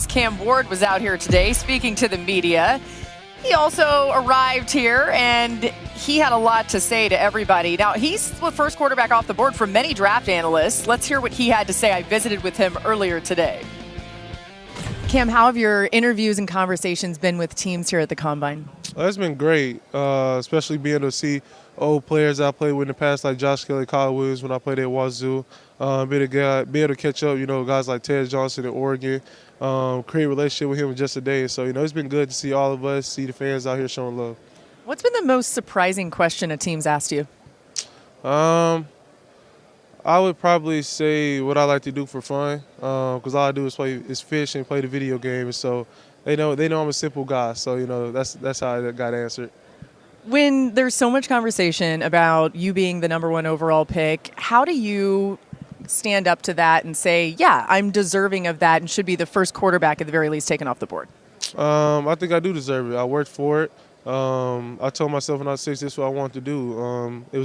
Cam Ward was out here today speaking to the media. He also arrived here and he had a lot to say to everybody. Now, he's the first quarterback off the board for many draft analysts. Let's hear what he had to say. I visited with him earlier today. Cam, how have your interviews and conversations been with teams here at the Combine? It's been great, especially being able to see old players I played with in the past, like Josh Kelly, Kyle Williams when I played at Wazoo. Be able to catch up, guys like Ted Johnson in Oregon, create a relationship with him in just a day. So, it's been good to see all of us, see the fans out here showing love. What's been the most surprising question a team's asked you? I would probably say what I like to do for fun, because all I do is fish and play the video game. And so they know I'm a simple guy. So, that's how I got answered. When there's so much conversation about you being the number one overall pick, how do you stand up to that and say, yeah, I'm deserving of that and should be the first quarterback at the very least taken off the board? I think I do deserve it. I worked for it. I told myself when I was 6, this is what I wanted to do. It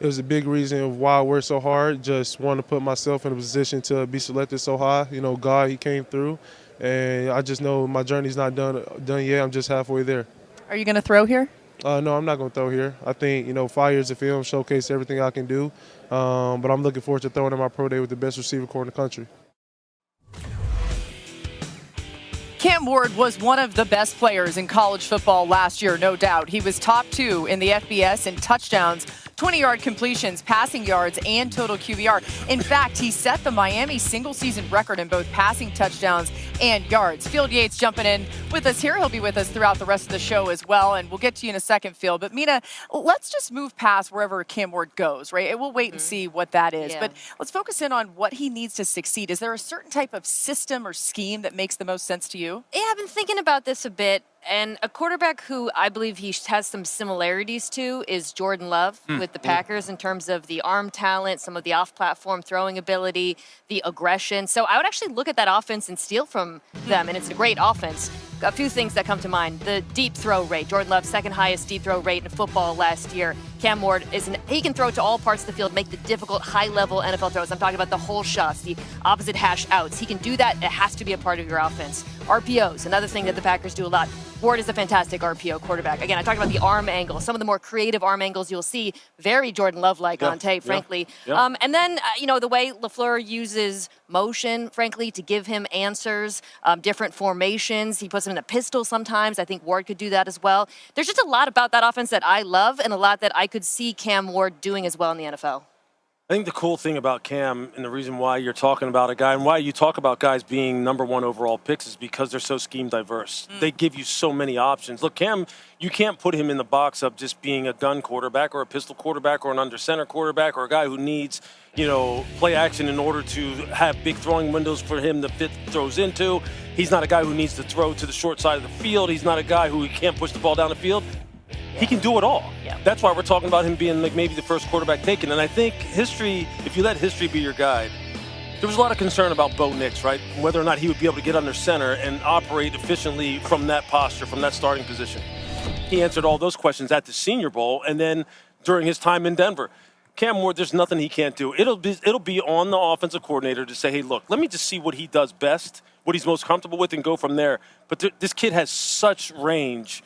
was a big reason of why I worked so hard. Just wanted to put myself in a position to be selected so high. God, he came through, and I just know my journey's not done yet. I'm just halfway there. Are you going to throw here? No, I'm not going to throw here. I think, 5 years of film showcase everything I can do. But I'm looking forward to throwing in my pro day with the best receiver corps in the country. Cam Ward was one of the best players in college football last year, no doubt. He was top 2 in the FBS in touchdowns, 20-yard completions, passing yards, and total QBR. In fact, he set the Miami single-season record in both passing touchdowns and yards. Field Yates jumping in with us here. He'll be with us throughout the rest of the show as well, and we'll get to you in a second, Phil. But, Mina, let's just move past wherever Cam Ward goes, right? And we'll wait and see what that is. Yeah. But let's focus in on what he needs to succeed. Is there a certain type of system or scheme that makes the most sense to you? Yeah, I've been thinking about this a bit. And a quarterback who I believe he has some similarities to is Jordan Love with the Packers in terms of the arm talent, some of the off-platform throwing ability, the aggression. So I would actually look at that offense and steal from them, and it's a great offense. A few things that come to mind. The deep throw rate. Jordan Love's second highest deep throw rate in football last year. Cam Ward, he can throw to all parts of the field, make the difficult high-level NFL throws. I'm talking about the whole shots, the opposite hash outs. He can do that. It has to be a part of your offense. RPOs, another thing that the Packers do a lot. Ward is a fantastic RPO quarterback. Again, I talked about the arm angle. Some of the more creative arm angles you'll see, very Jordan Love-like on tape, frankly. And then, the way LaFleur uses motion, frankly, to give him answers, different formations. He puts him in a pistol sometimes. I think Ward could do that as well. There's just a lot about that offense that I love and a lot that I could see Cam Ward doing as well in the NFL. I think the cool thing about Cam and the reason why you're talking about a guy and why you talk about guys being number one overall picks is because they're so scheme diverse. They give you so many options. Look, Cam, you can't put him in the box of just being a gun quarterback or a pistol quarterback or an under center quarterback or a guy who needs, play action in order to have big throwing windows for him to fit throws into. He's not a guy who needs to throw to the short side of the field. He's not a guy who can't push the ball down the field. He can do it all. Yeah. That's why we're talking about him being maybe the first quarterback taken. And I think history, if you let history be your guide, there was a lot of concern about Bo Nix, right? Whether or not he would be able to get under center and operate efficiently from that posture, from that starting position. He answered all those questions at the Senior Bowl and then during his time in Denver. Cam Ward, there's nothing he can't do. It'll be on the offensive coordinator to say, hey, look, let me just see what he does best, what he's most comfortable with, and go from there. But this kid has such range.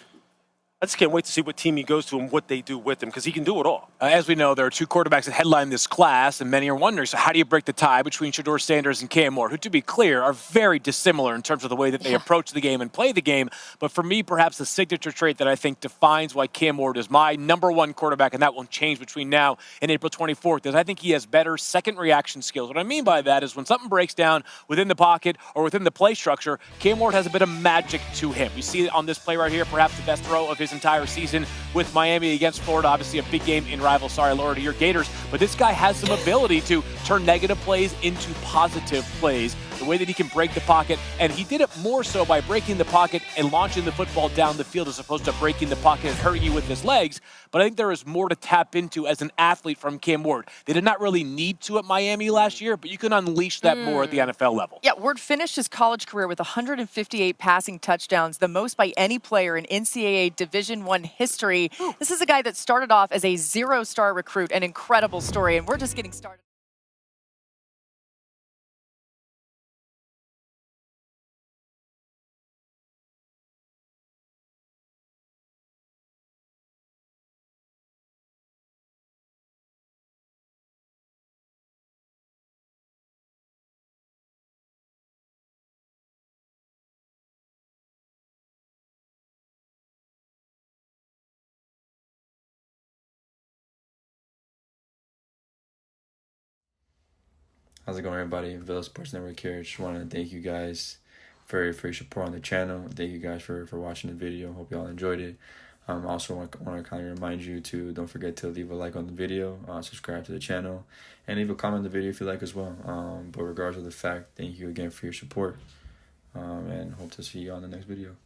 I just can't wait to see what team he goes to and what they do with him because he can do it all. As we know, there are 2 quarterbacks that headline this class, and many are wondering, so how do you break the tie between Shedeur Sanders and Cam Ward, who, to be clear, are very dissimilar in terms of the way that they approach the game and play the game. But for me, perhaps the signature trait that I think defines why Cam Ward is my number one quarterback, and that won't change between now and April 24th, is I think he has better second reaction skills. What I mean by that is when something breaks down within the pocket or within the play structure, Cam Ward has a bit of magic to him. You see it on this play right here, perhaps the best throw of his entire season with Miami against Florida. Obviously a big game in rival, Laura, to your Gators. But this guy has some ability to turn negative plays into positive plays. The way that he can break the pocket, and he did it more so by breaking the pocket and launching the football down the field as opposed to breaking the pocket and hurting you with his legs. But I think there is more to tap into as an athlete from Cam Ward. They did not really need to at Miami last year, but you can unleash that more at the NFL level. Yeah, Ward finished his college career with 158 passing touchdowns, the most by any player in NCAA Division I history. This is a guy that started off as a 0-star recruit, an incredible story, and we're just getting started. How's it going, everybody? Villa Sports Network here. Just want to thank you guys for your support on the channel. Thank you guys for watching the video. Hope y'all enjoyed it. I also want to kind of remind you to don't forget to leave a like on the video, subscribe to the channel, and leave a comment on the video if you like as well. But regardless of the fact, thank you again for your support, and hope to see you on the next video.